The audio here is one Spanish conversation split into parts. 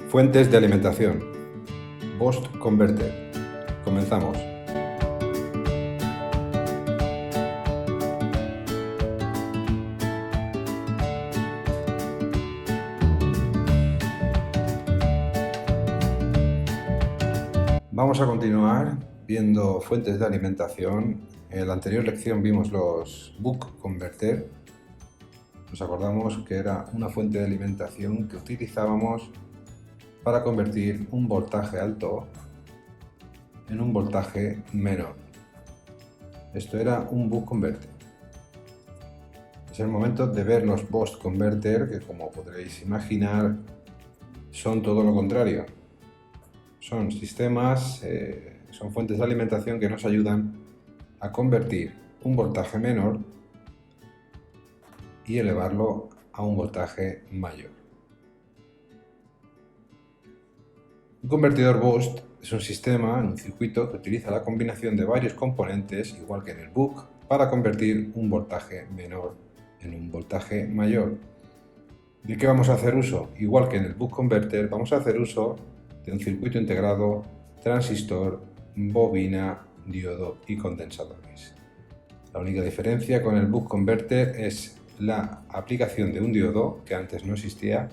Fuentes de alimentación. Boost Converter. Comenzamos. Vamos a continuar viendo fuentes de alimentación. En la anterior lección vimos los Buck Converter. Nos acordamos que era una fuente de alimentación que utilizábamos para convertir un voltaje alto en un voltaje menor. Esto era un Buck Converter. Es el momento de ver los Boost Converter, que como podréis imaginar son todo lo contrario. Son sistemas, son fuentes de alimentación que nos ayudan a convertir un voltaje menor y elevarlo a un voltaje mayor. Un convertidor Boost es un sistema, un circuito que utiliza la combinación de varios componentes, igual que en el Buck, para convertir un voltaje menor en un voltaje mayor. ¿De qué vamos a hacer uso? Igual que en el Buck Converter, vamos a hacer uso de un circuito integrado, transistor, bobina, diodo y condensadores. La única diferencia con el Buck Converter es la aplicación de un diodo, que antes no existía,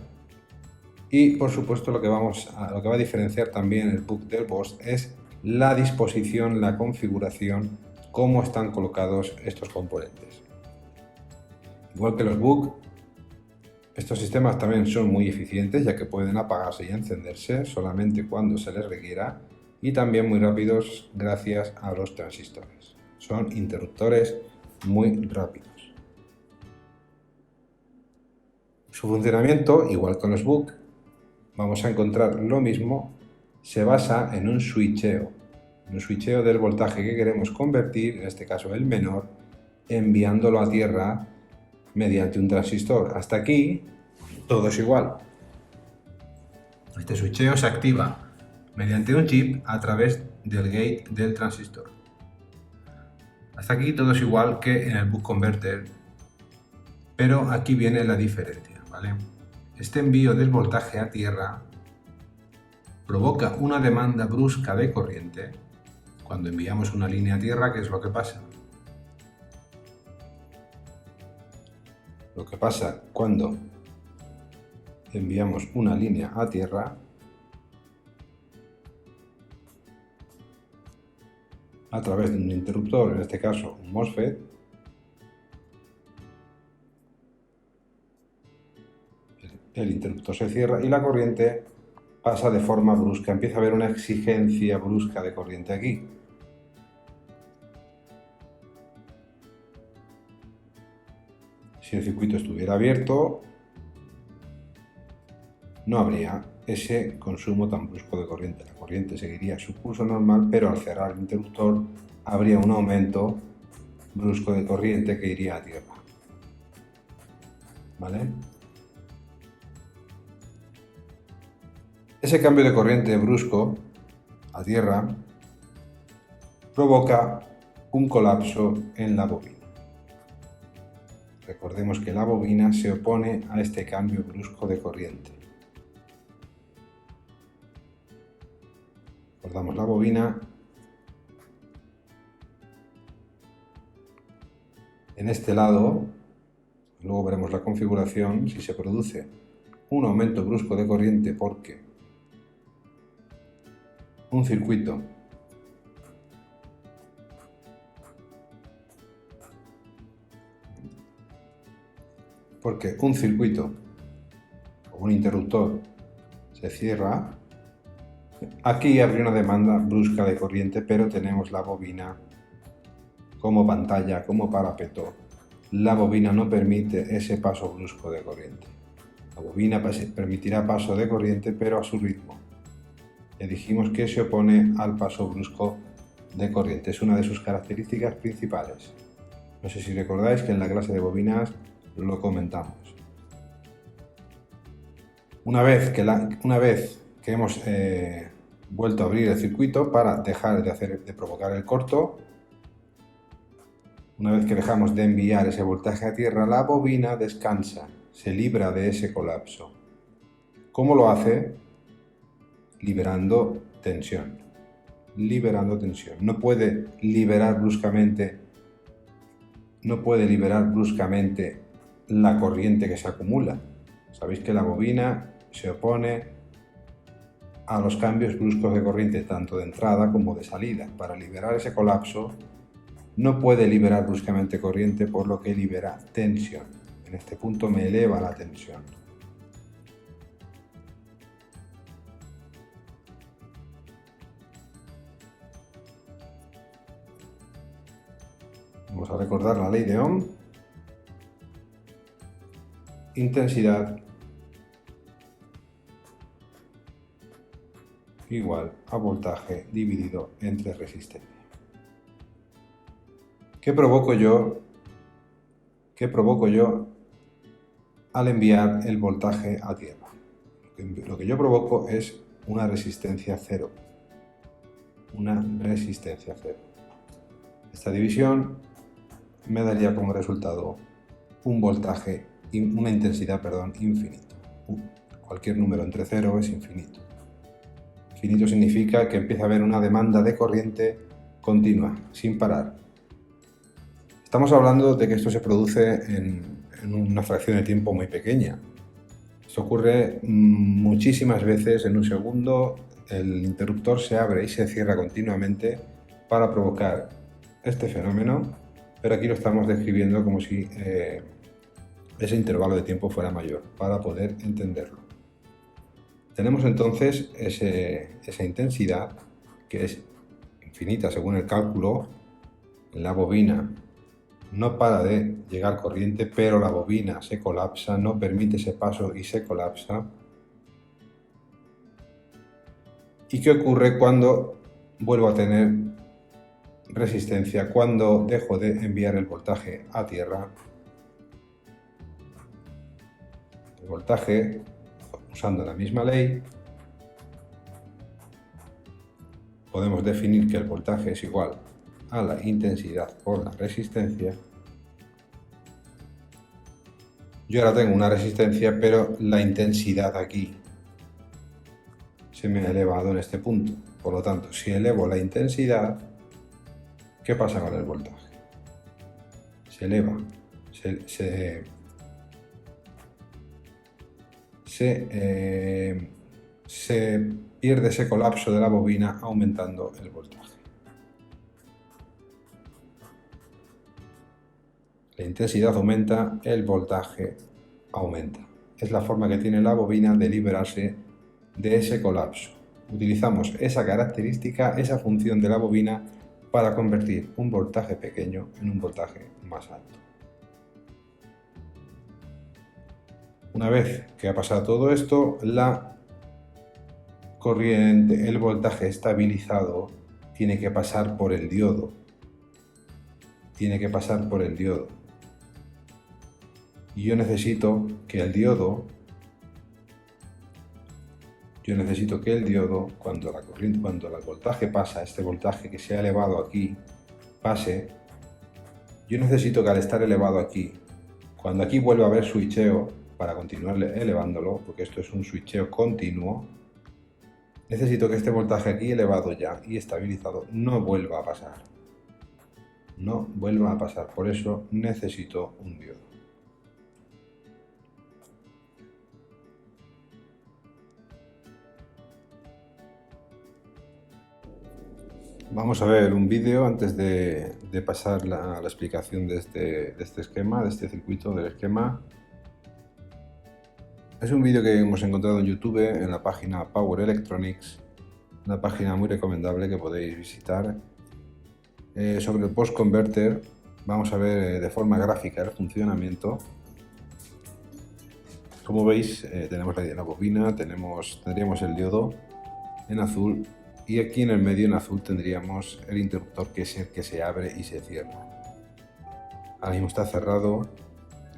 y por supuesto lo que va a diferenciar también el Buck del Boost es la disposición, la configuración, cómo están colocados estos componentes. Igual que los Buck, estos sistemas también son muy eficientes, ya que pueden apagarse y encenderse solamente cuando se les requiera, y también muy rápidos gracias a los transistores. Son interruptores muy rápidos. Su funcionamiento, igual que los Buck, vamos a encontrar lo mismo, se basa en un switcheo del voltaje que queremos convertir, en este caso el menor, enviándolo a tierra mediante un transistor. Hasta aquí todo es igual. Este switcheo se activa mediante un chip a través del gate del transistor. Hasta aquí todo es igual que en el Buck Converter, pero aquí viene la diferencia, ¿vale? Este envío del voltaje a tierra provoca una demanda brusca de corriente. Cuando enviamos una línea a tierra, ¿qué es lo que pasa? Lo que pasa cuando enviamos una línea a tierra a través de un interruptor, en este caso un MOSFET, el interruptor se cierra y la corriente pasa de forma brusca. Empieza a haber una exigencia brusca de corriente aquí. Si el circuito estuviera abierto, no habría ese consumo tan brusco de corriente. La corriente seguiría su curso normal, pero al cerrar el interruptor habría un aumento brusco de corriente que iría a tierra. ¿Vale? Ese cambio de corriente brusco a tierra provoca un colapso en la bobina. Recordemos que la bobina se opone a este cambio brusco de corriente. Recordamos la bobina. En este lado, luego veremos la configuración, si se produce un aumento brusco de corriente porque un circuito o un interruptor se cierra, aquí habría una demanda brusca de corriente, pero tenemos la bobina como pantalla, como parapeto. La bobina no permite ese paso brusco de corriente. La bobina permitirá paso de corriente, pero a su ritmo. Ya dijimos que se opone al paso brusco de corriente, es una de sus características principales. No sé si recordáis que en la clase de bobinas lo comentamos. Una vez que hemos vuelto a abrir el circuito para dejar de provocar el corto, una vez que dejamos de enviar ese voltaje a tierra, la bobina descansa, se libra de ese colapso. ¿Cómo lo hace? liberando tensión. Liberando tensión. No puede liberar bruscamente la corriente que se acumula. Sabéis que la bobina se opone a los cambios bruscos de corriente tanto de entrada como de salida. Para liberar ese colapso no puede liberar bruscamente corriente, por lo que libera tensión. En este punto me eleva la tensión. Vamos a recordar la ley de Ohm. Intensidad igual a voltaje dividido entre resistencia. ¿Qué provoco yo al enviar el voltaje a tierra? Lo que yo provoco es una resistencia cero. Una resistencia cero. Esta división me daría como resultado un voltaje, una intensidad, infinito. Cualquier número entre 0 es infinito. Infinito significa que empieza a haber una demanda de corriente continua, sin parar. Estamos hablando de que esto se produce en una fracción de tiempo muy pequeña. Esto ocurre muchísimas veces en un segundo. El interruptor se abre y se cierra continuamente para provocar este fenómeno, pero aquí lo estamos describiendo como si ese intervalo de tiempo fuera mayor, para poder entenderlo. Tenemos entonces esa intensidad que es infinita según el cálculo. En la bobina no para de llegar corriente, pero la bobina se colapsa, no permite ese paso y se colapsa. ¿Y qué ocurre cuando vuelvo a tener resistencia? Cuando dejo de enviar el voltaje a tierra. El voltaje, usando la misma ley, podemos definir que el voltaje es igual a la intensidad por la resistencia. Yo ahora tengo una resistencia, pero la intensidad aquí se me ha elevado en este punto. Por lo tanto, si elevo la intensidad, ¿qué pasa con el voltaje? Se eleva, se pierde ese colapso de la bobina aumentando el voltaje. La intensidad aumenta, el voltaje aumenta. Es la forma que tiene la bobina de liberarse de ese colapso. Utilizamos esa característica, esa función de la bobina para convertir un voltaje pequeño en un voltaje más alto. Una vez que ha pasado todo esto, la corriente, el voltaje estabilizado, tiene que pasar por el diodo. Y yo necesito que el diodo, cuando el voltaje pasa, este voltaje que se ha elevado aquí, pase, yo necesito que al estar elevado aquí, cuando aquí vuelva a haber switcheo para continuar elevándolo, porque esto es un switcheo continuo, necesito que este voltaje aquí elevado ya y estabilizado no vuelva a pasar. Por eso necesito un diodo. Vamos a ver un vídeo antes de pasar la explicación de este esquema, de este circuito del esquema. Es un vídeo que hemos encontrado en YouTube en la página Power Electronics, una página muy recomendable que podéis visitar. Sobre el post converter vamos a ver de forma gráfica el funcionamiento. Como veis, tenemos la bobina, tendríamos el diodo en azul, y aquí en el medio en azul tendríamos el interruptor, que es el que se abre y se cierra. Ahora mismo está cerrado,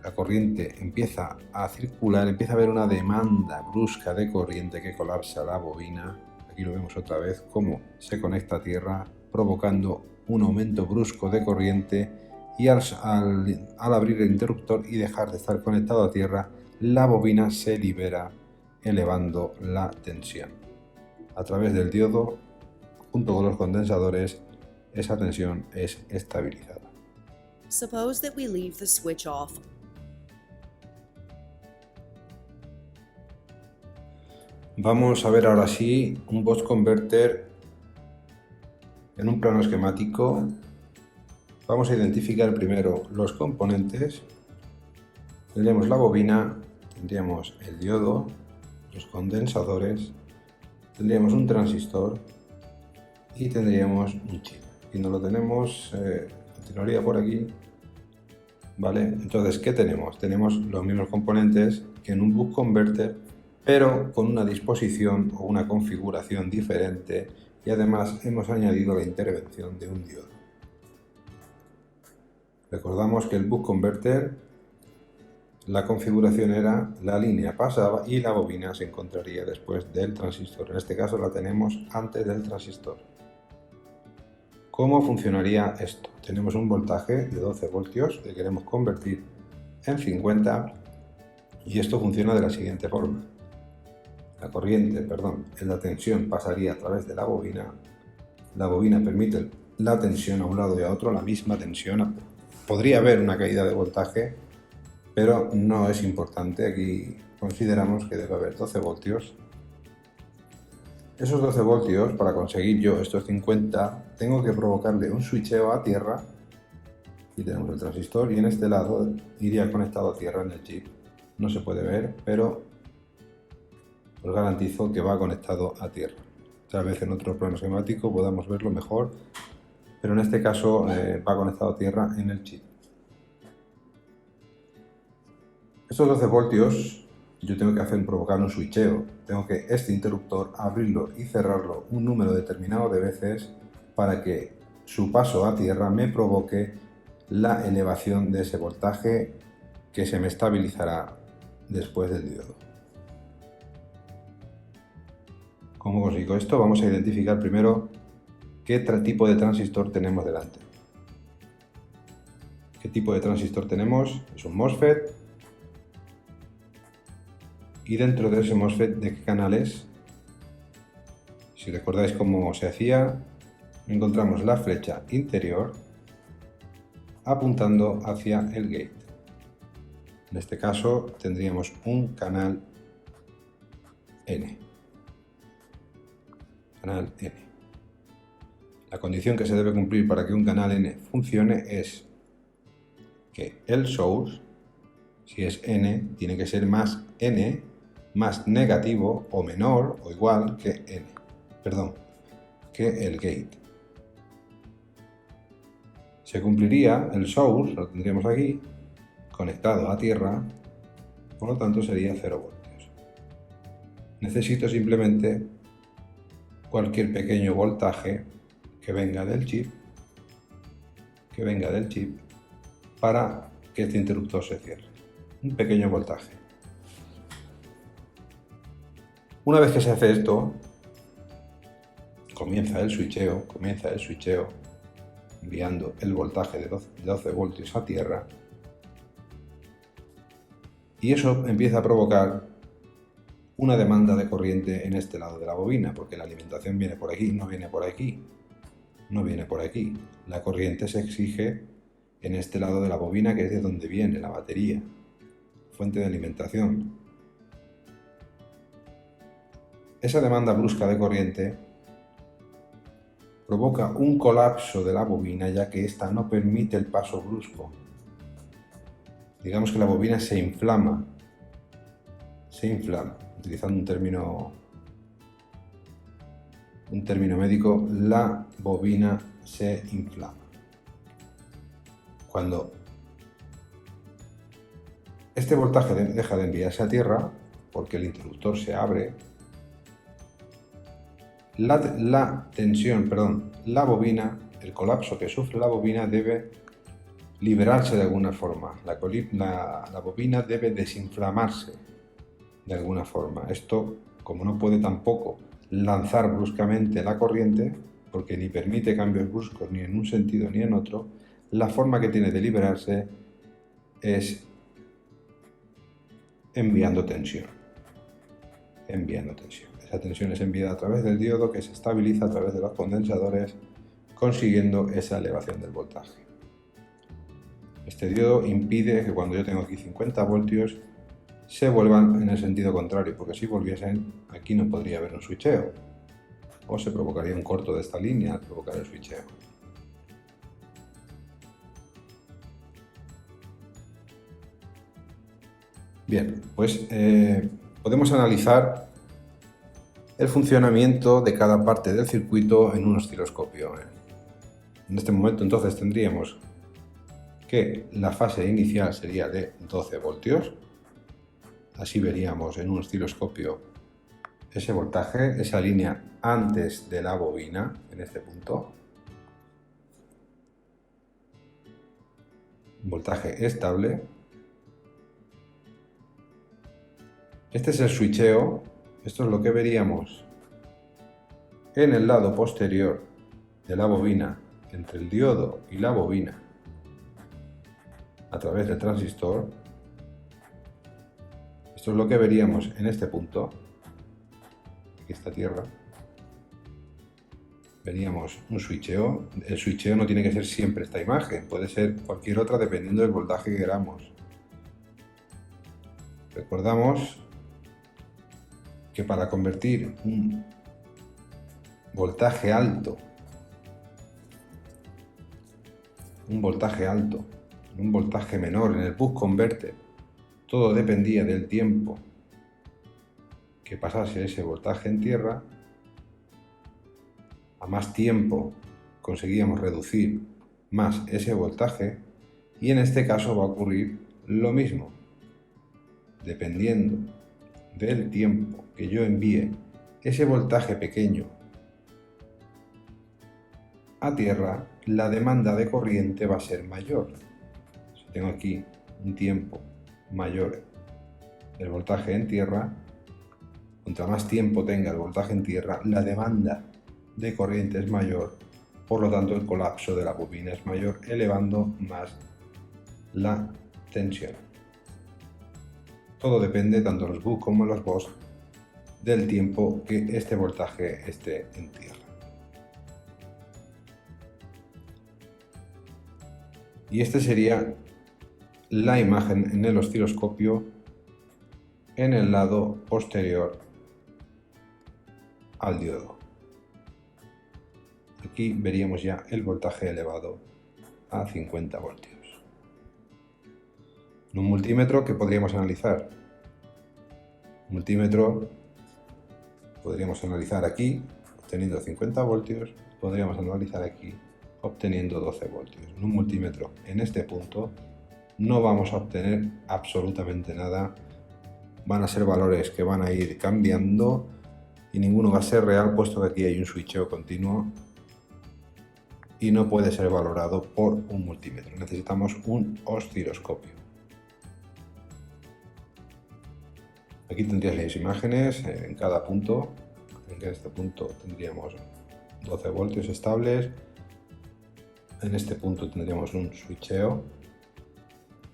la corriente empieza a circular, empieza a haber una demanda brusca de corriente que colapsa la bobina. Aquí lo vemos otra vez cómo se conecta a tierra, provocando un aumento brusco de corriente, y al abrir el interruptor y dejar de estar conectado a tierra, la bobina se libera, elevando la tensión. a través del diodo, junto con los condensadores, esa tensión es estabilizada. Suppose that we leave the switch off. Vamos a ver ahora sí un bus converter en un plano esquemático. Vamos a identificar primero los componentes. Tendremos la bobina, tendríamos el diodo, los condensadores, tendríamos un transistor y tendríamos un chip. Y no lo tenemos, continuaría por aquí. ¿Vale? Entonces, ¿qué tenemos? Tenemos los mismos componentes que en un bus converter, pero con una disposición o una configuración diferente, y además hemos añadido la intervención de un diodo. Recordamos que el bus converter, la configuración era la línea pasaba y la bobina se encontraría después del transistor. En este caso la tenemos antes del transistor. ¿Cómo funcionaría esto? Tenemos un voltaje de 12 voltios que queremos convertir en 50 y esto funciona de la siguiente forma. La corriente, en la tensión pasaría a través de la bobina permite la tensión a un lado y a otro, la misma tensión. Podría haber una caída de voltaje, pero no es importante. Aquí consideramos que debe haber 12 voltios. Esos 12 voltios, para conseguir yo estos 50, tengo que provocarle un switcheo a tierra. Aquí tenemos el transistor y en este lado iría conectado a tierra en el chip. No se puede ver, pero os garantizo que va conectado a tierra. Tal vez en otro plano esquemático podamos verlo mejor, pero en este caso va conectado a tierra en el chip. Estos 12 voltios yo tengo que hacer provocar un switcheo. Tengo que este interruptor abrirlo y cerrarlo un número determinado de veces para que su paso a tierra me provoque la elevación de ese voltaje que se me estabilizará después del diodo. ¿Cómo consigo esto? Vamos a identificar primero qué tipo de transistor tenemos delante. ¿Qué tipo de transistor tenemos? Es un MOSFET. Y dentro de ese MOSFET, ¿de qué canal es? Si recordáis cómo se hacía, encontramos la flecha interior apuntando hacia el gate. En este caso tendríamos un canal N. Canal N. La condición que se debe cumplir para que un canal N funcione es que el source, si es N, tiene que ser más N, más negativo o menor o igual que que el gate. Se cumpliría el source, lo tendríamos aquí, conectado a tierra, por lo tanto sería 0 voltios. Necesito simplemente cualquier pequeño voltaje que venga del chip, para que este interruptor se cierre. Un pequeño voltaje. Una vez que se hace esto, comienza el switcheo, enviando el voltaje de 12 voltios a tierra, y eso empieza a provocar una demanda de corriente en este lado de la bobina, porque la alimentación viene por aquí, no viene por aquí, no viene por aquí. La corriente se exige en este lado de la bobina, que es de donde viene la batería, fuente de alimentación. Esa demanda brusca de corriente provoca un colapso de la bobina, ya que ésta no permite el paso brusco. Digamos que la bobina se inflama, utilizando un término médico, la bobina se inflama. Cuando este voltaje deja de enviarse a tierra, porque el interruptor se abre, la bobina, el colapso que sufre la bobina debe liberarse de alguna forma. La bobina debe desinflamarse de alguna forma. Esto, como no puede tampoco lanzar bruscamente la corriente, porque ni permite cambios bruscos ni en un sentido ni en otro, la forma que tiene de liberarse es enviando tensión. Esa tensión es enviada a través del diodo, que se estabiliza a través de los condensadores, consiguiendo esa elevación del voltaje. Este diodo impide que cuando yo tengo aquí 50 voltios se vuelvan en el sentido contrario, porque si volviesen aquí no podría haber un switcheo o se provocaría un corto de esta línea al provocar el switcheo. Bien, pues podemos analizar el funcionamiento de cada parte del circuito en un osciloscopio. En este momento entonces tendríamos que la fase inicial sería de 12 voltios. Así veríamos en un osciloscopio ese voltaje, esa línea antes de la bobina, en este punto. Un voltaje estable. Este es el switcheo. Esto es lo que veríamos en el lado posterior de la bobina, entre el diodo y la bobina, a través del transistor. Esto es lo que veríamos en este punto, aquí esta tierra. Veríamos un switcheo. El switcheo no tiene que ser siempre esta imagen, puede ser cualquier otra dependiendo del voltaje que queramos. Recordamos que para convertir un voltaje alto en un voltaje menor en el buck converter, todo dependía del tiempo que pasase ese voltaje en tierra. A más tiempo conseguíamos reducir más ese voltaje, y en este caso va a ocurrir lo mismo. Dependiendo del tiempo que yo envíe ese voltaje pequeño a tierra, la demanda de corriente va a ser mayor. Si tengo aquí un tiempo mayor el voltaje en tierra, contra más tiempo tenga el voltaje en tierra, la demanda de corriente es mayor, por lo tanto el colapso de la bobina es mayor, elevando más la tensión. Todo depende, tanto los buck como los BOS, del tiempo que este voltaje esté en tierra. Y esta sería la imagen en el osciloscopio en el lado posterior al diodo. Aquí veríamos ya el voltaje elevado a 50 voltios. En un multímetro, ¿qué podríamos analizar? Un multímetro podríamos analizar aquí obteniendo 50 voltios, podríamos analizar aquí obteniendo 12 voltios. En un multímetro en este punto no vamos a obtener absolutamente nada, van a ser valores que van a ir cambiando y ninguno va a ser real, puesto que aquí hay un switcheo continuo y no puede ser valorado por un multímetro. Necesitamos un osciloscopio. Aquí tendrías las imágenes en cada punto. En este punto tendríamos 12 voltios estables. En este punto tendríamos un switcheo.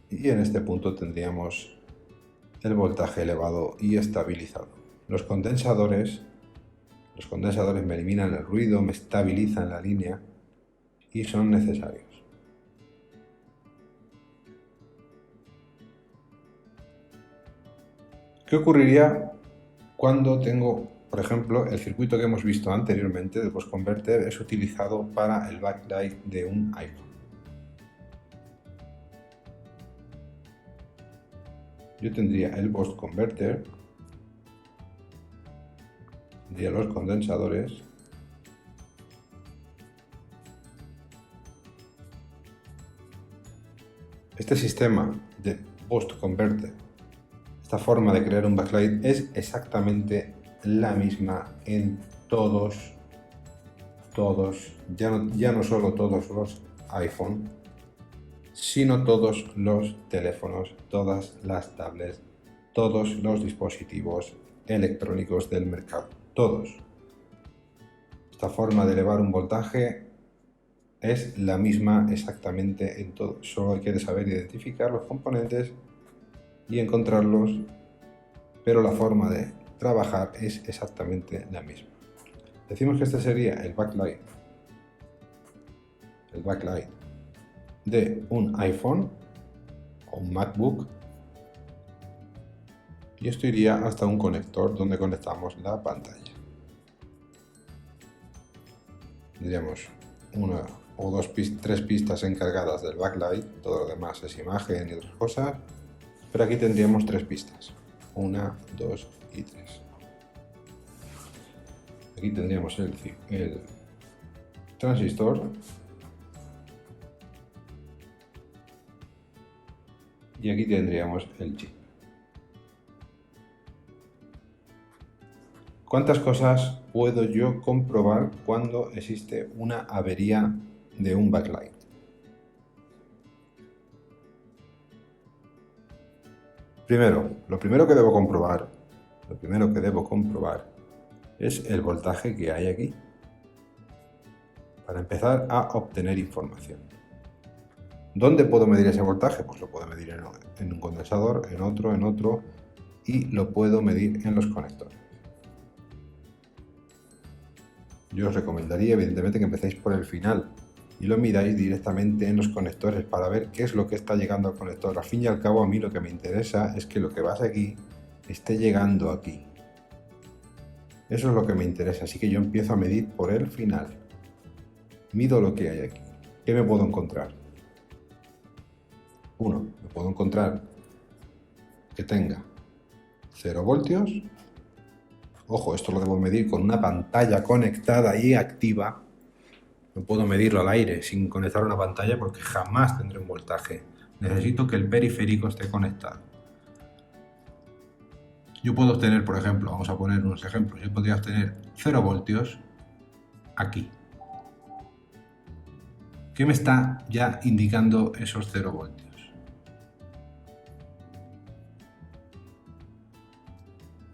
Y en este punto tendríamos el voltaje elevado y estabilizado. Los condensadores me eliminan el ruido, me estabilizan la línea y son necesarios. ¿Qué ocurriría cuando tengo, por ejemplo, el circuito que hemos visto anteriormente de BOS converter es utilizado para el backlight de un iPhone? Yo tendría el BOS converter, tendría los condensadores, este sistema de BOS converter, esta forma de crear un backlight es exactamente la misma en todos, ya no solo todos los iPhone, sino todos los teléfonos, todas las tablets, todos los dispositivos electrónicos del mercado, todos. Esta forma de elevar un voltaje es la misma exactamente en todo. Solo hay que saber identificar los componentes y encontrarlos, pero la forma de trabajar es exactamente la misma. Decimos que este sería el backlight de un iPhone o un MacBook, y esto iría hasta un conector donde conectamos la pantalla. Tendríamos una o dos, tres pistas encargadas del backlight, todo lo demás es imagen y otras cosas, pero aquí tendríamos tres pistas, 1, 2 y 3. Aquí tendríamos el transistor y aquí tendríamos el chip. ¿Cuántas cosas puedo yo comprobar cuando existe una avería de un backlight? Primero, lo primero que debo comprobar es el voltaje que hay aquí, para empezar a obtener información. ¿Dónde puedo medir ese voltaje? Pues lo puedo medir en un condensador, en otro, y lo puedo medir en los conectores. Yo os recomendaría evidentemente que empecéis por el final y lo miráis directamente en los conectores para ver qué es lo que está llegando al conector. Al fin y al cabo, a mí lo que me interesa es que lo que vas aquí esté llegando aquí. Eso es lo que me interesa, así que yo empiezo a medir por el final. Mido lo que hay aquí. ¿Qué me puedo encontrar? 1. Me puedo encontrar que tenga 0 voltios. Ojo, esto lo debo medir con una pantalla conectada y activa. No puedo medirlo al aire sin conectar una pantalla porque jamás tendré un voltaje. Necesito que el periférico esté conectado. Yo puedo obtener, por ejemplo, vamos a poner unos ejemplos, yo podría obtener 0 voltios aquí. ¿Qué me está ya indicando esos 0 voltios?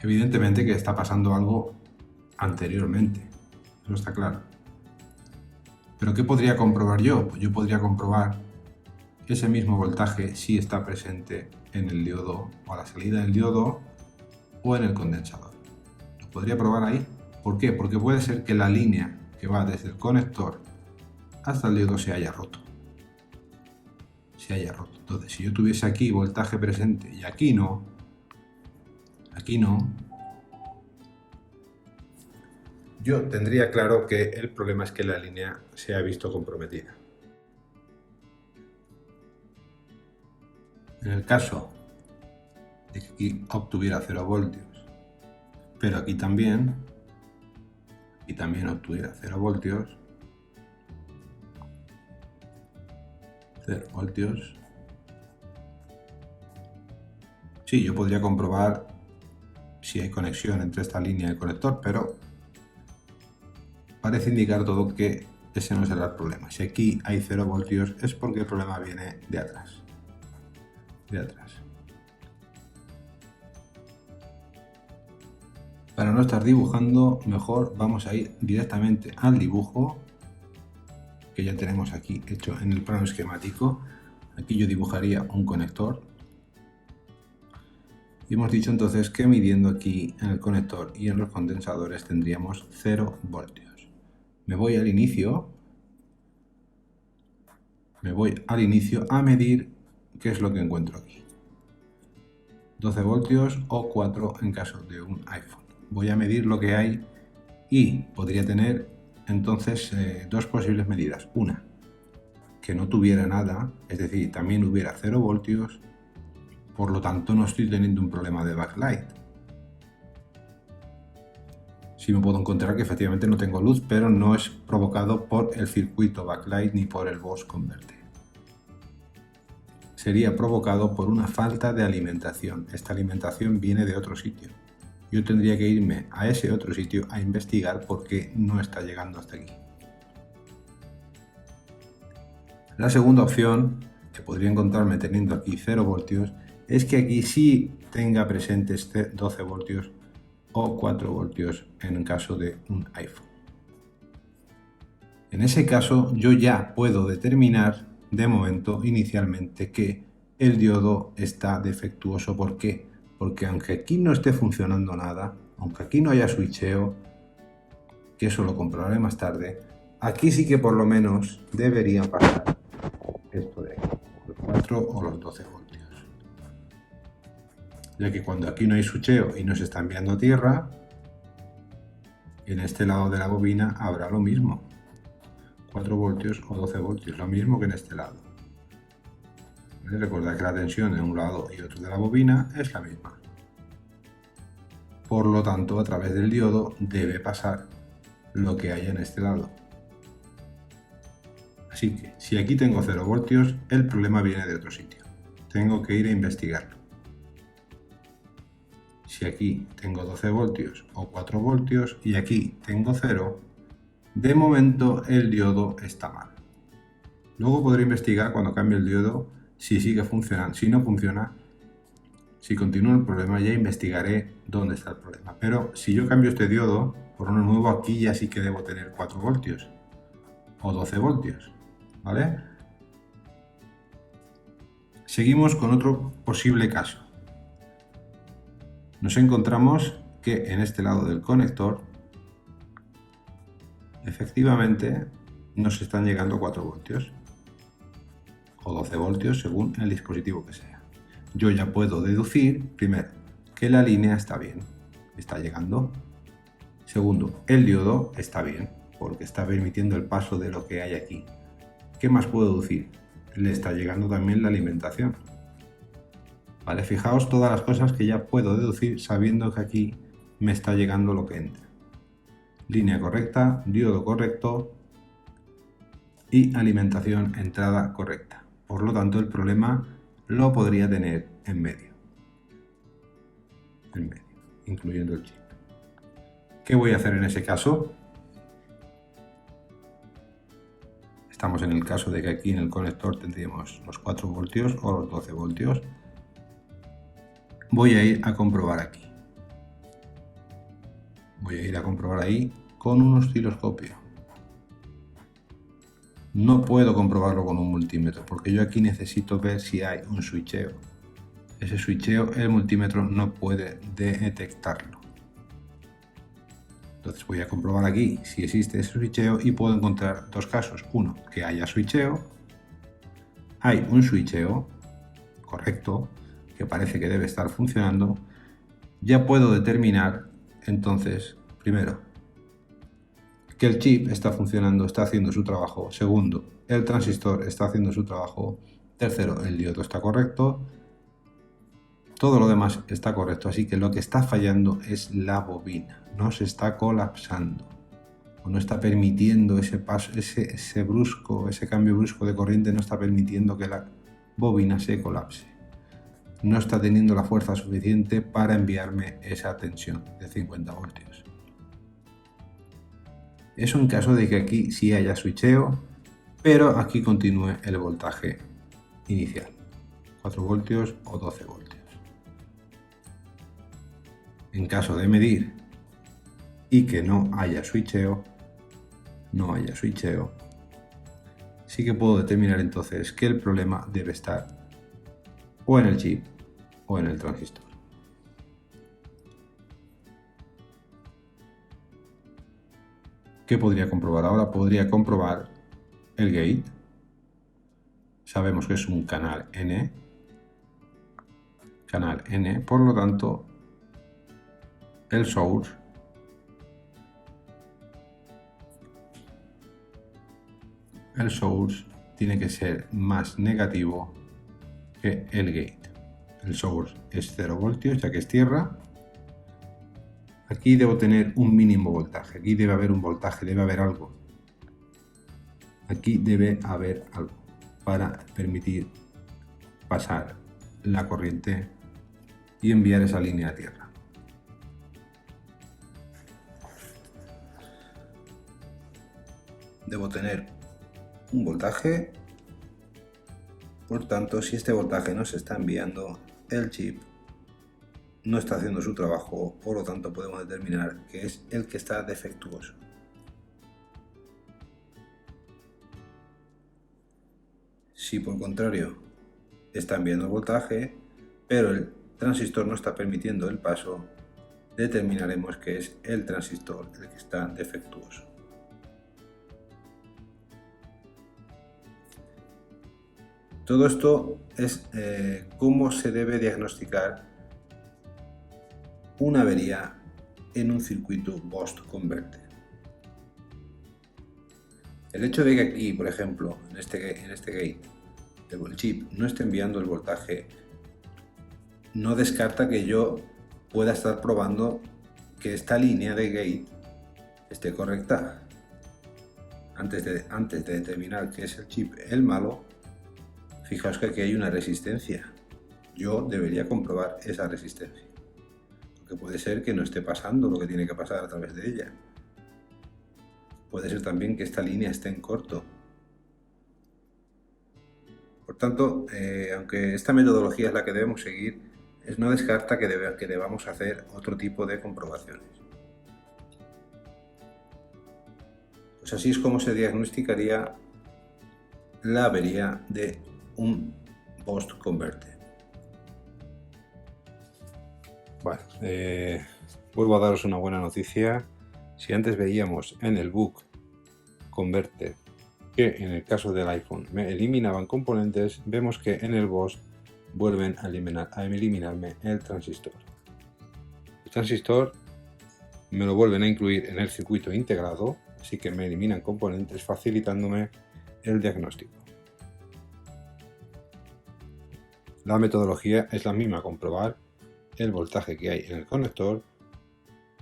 Evidentemente que está pasando algo anteriormente, eso está claro. ¿Pero qué podría comprobar yo? Pues yo podría comprobar que ese mismo voltaje sí está presente en el diodo o a la salida del diodo o en el condensador. Lo podría probar ahí. ¿Por qué? Porque puede ser que la línea que va desde el conector hasta el diodo se haya roto. Entonces, si yo tuviese aquí voltaje presente y aquí no, yo tendría claro que el problema es que la línea se ha visto comprometida. En el caso de que aquí obtuviera 0 voltios, pero aquí también obtuviera 0 voltios, 0 voltios, sí, yo podría comprobar si hay conexión entre esta línea y el conector, pero parece indicar todo que ese no será el problema. Si aquí hay 0 voltios es porque el problema viene de atrás. Para no estar dibujando, mejor vamos a ir directamente al dibujo que ya tenemos aquí hecho en el plano esquemático. Aquí yo dibujaría un conector. Y hemos dicho entonces que midiendo aquí en el conector y en los condensadores tendríamos 0 voltios. Me voy al inicio a medir qué es lo que encuentro aquí. 12 voltios o 4 en caso de un iPhone. Voy a medir lo que hay y podría tener entonces dos posibles medidas. Una, que no tuviera nada, es decir, también hubiera 0 voltios, por lo tanto no estoy teniendo un problema de backlight. Sí me puedo encontrar que efectivamente no tengo luz, pero no es provocado por el circuito backlight ni por el boost converter. Sería provocado por una falta de alimentación. Esta alimentación viene de otro sitio. Yo tendría que irme a ese otro sitio a investigar por qué no está llegando hasta aquí. La segunda opción, que podría encontrarme teniendo aquí 0 voltios, es que aquí sí tenga presentes 12 voltios o 4 voltios en el caso de un iPhone. En ese caso yo ya puedo determinar de momento inicialmente que el diodo está defectuoso. ¿Por qué? Porque aunque aquí no esté funcionando nada, aunque aquí no haya switcheo, que eso lo comprobaré más tarde, aquí sí que por lo menos debería pasar esto de aquí, los 4 o los 12 voltios. Ya que cuando aquí no hay switcheo y no se está enviando tierra, en este lado de la bobina habrá lo mismo, 4 voltios o 12 voltios, lo mismo que en este lado. Recordad que la tensión de un lado y otro de la bobina es la misma. Por lo tanto, a través del diodo debe pasar lo que haya en este lado. Así que, si aquí tengo 0 voltios, el problema viene de otro sitio. Tengo que ir a investigarlo. Si aquí tengo 12 voltios o 4 voltios y aquí tengo 0, de momento el diodo está mal. Luego podré investigar cuando cambie el diodo si sigue funcionando. Si no funciona, si continúa el problema, ya investigaré dónde está el problema. Pero si yo cambio este diodo por uno nuevo, aquí ya sí que debo tener 4 voltios o 12 voltios, ¿vale? Seguimos con otro posible caso. Nos encontramos que en este lado del conector efectivamente nos están llegando 4 voltios o 12 voltios según el dispositivo que sea. Yo ya puedo deducir, primero, que la línea está bien, está llegando. Segundo, el diodo está bien, porque está permitiendo el paso de lo que hay aquí. ¿Qué más puedo deducir? Le está llegando también la alimentación. Vale, fijaos todas las cosas que ya puedo deducir sabiendo que aquí me está llegando lo que entra. Línea correcta, diodo correcto y alimentación entrada correcta. Por lo tanto, el problema lo podría tener en medio, incluyendo el chip. ¿Qué voy a hacer en ese caso? Estamos en el caso de que aquí en el conector tendríamos los 4 voltios o los 12 voltios. Voy a ir a comprobar aquí. Voy a ir a comprobar ahí con un osciloscopio. No puedo comprobarlo con un multímetro porque yo aquí necesito ver si hay un switcheo. Ese switcheo el multímetro no puede detectarlo. Entonces voy a comprobar aquí si existe ese switcheo y puedo encontrar dos casos. Uno, que haya switcheo. Hay un switcheo correcto que parece que debe estar funcionando. Ya puedo determinar entonces, primero, que el chip está funcionando, está haciendo su trabajo. Segundo, el transistor está haciendo su trabajo. Tercero, el diodo está correcto. Todo lo demás está correcto, así que lo que está fallando es la bobina. No se está colapsando o no está permitiendo ese paso, ese cambio brusco de corriente no está permitiendo que la bobina se colapse. No está teniendo la fuerza suficiente para enviarme esa tensión de 50 voltios. Es un caso de que aquí sí haya switcheo, pero aquí continúe el voltaje inicial, 4 voltios o 12 voltios. En caso de medir y que no haya switcheo, sí que puedo determinar entonces que el problema debe estar o en el chip o en el transistor. ¿Qué podría comprobar ahora? Podría comprobar el gate. Sabemos que es un canal N, por lo tanto el source tiene que ser más negativo que el gate. El source es 0 voltios ya que es tierra. Aquí debo tener un mínimo voltaje, aquí debe haber un voltaje, debe haber algo. Aquí debe haber algo para permitir pasar la corriente y enviar esa línea a tierra. Debo tener un voltaje, por tanto, si este voltaje no se está enviando, el chip no está haciendo su trabajo, por lo tanto podemos determinar que es el que está defectuoso. Si por contrario está enviando voltaje, pero el transistor no está permitiendo el paso, determinaremos que es el transistor el que está defectuoso. Todo esto es cómo se debe diagnosticar una avería en un circuito Boost Converter. El hecho de que aquí, por ejemplo, en este gate, el chip no esté enviando el voltaje, no descarta que yo pueda estar probando que esta línea de gate esté correcta. Antes de determinar que es el chip el malo, fijaos que aquí hay una resistencia. Yo debería comprobar esa resistencia, porque puede ser que no esté pasando lo que tiene que pasar a través de ella. Puede ser también que esta línea esté en corto. Por tanto, aunque esta metodología es la que debemos seguir, no descarta que debamos hacer otro tipo de comprobaciones. Pues así es como se diagnosticaría la avería de un Boost Converter. Bueno, vuelvo a daros una buena noticia. Si antes veíamos en el Book Converter que en el caso del iPhone me eliminaban componentes, vemos que en el Boost vuelven a eliminarme el transistor. El transistor me lo vuelven a incluir en el circuito integrado, así que me eliminan componentes, facilitándome el diagnóstico. La metodología es la misma: comprobar el voltaje que hay en el conector.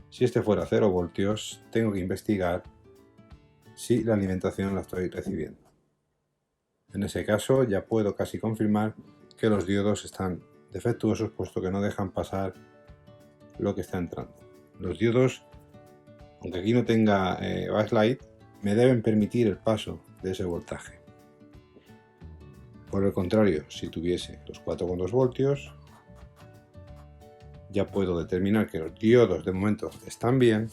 Si este fuera 0 voltios, tengo que investigar si la alimentación la estoy recibiendo. En ese caso ya puedo casi confirmar que los diodos están defectuosos, puesto que no dejan pasar lo que está entrando. Los diodos, aunque aquí no tenga backlight, me deben permitir el paso de ese voltaje. Por el contrario, si tuviese los 4,2 voltios, ya puedo determinar que los diodos de momento están bien,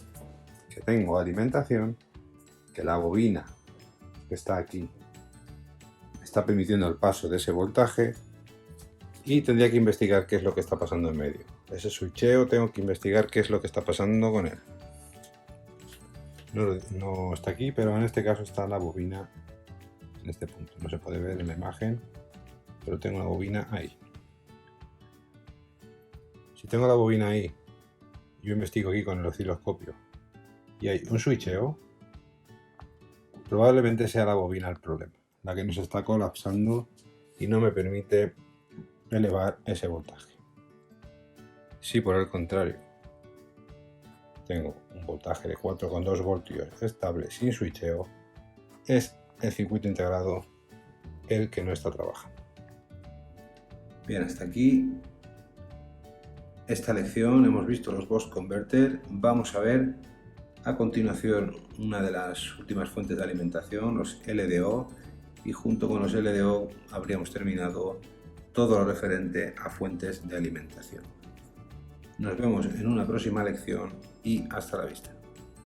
que tengo alimentación, que la bobina que está aquí está permitiendo el paso de ese voltaje, y tendría que investigar qué es lo que está pasando en medio. Ese switcheo tengo que investigar qué es lo que está pasando con él. No está aquí, pero en este caso está la bobina en este punto. No se puede ver en la imagen, pero tengo la bobina ahí. Si tengo la bobina ahí, yo investigo aquí con el osciloscopio y hay un switcheo, probablemente sea la bobina el problema, la que nos está colapsando y no me permite elevar ese voltaje. Si por el contrario tengo un voltaje de 4,2 voltios estable sin switcheo, es el circuito integrado el que no está trabajando. Bien, hasta aquí esta lección. Hemos visto los Boost Converter. Vamos a ver a continuación una de las últimas fuentes de alimentación, los LDO, y junto con los LDO habríamos terminado todo lo referente a fuentes de alimentación. Nos vemos en una próxima lección y hasta la vista.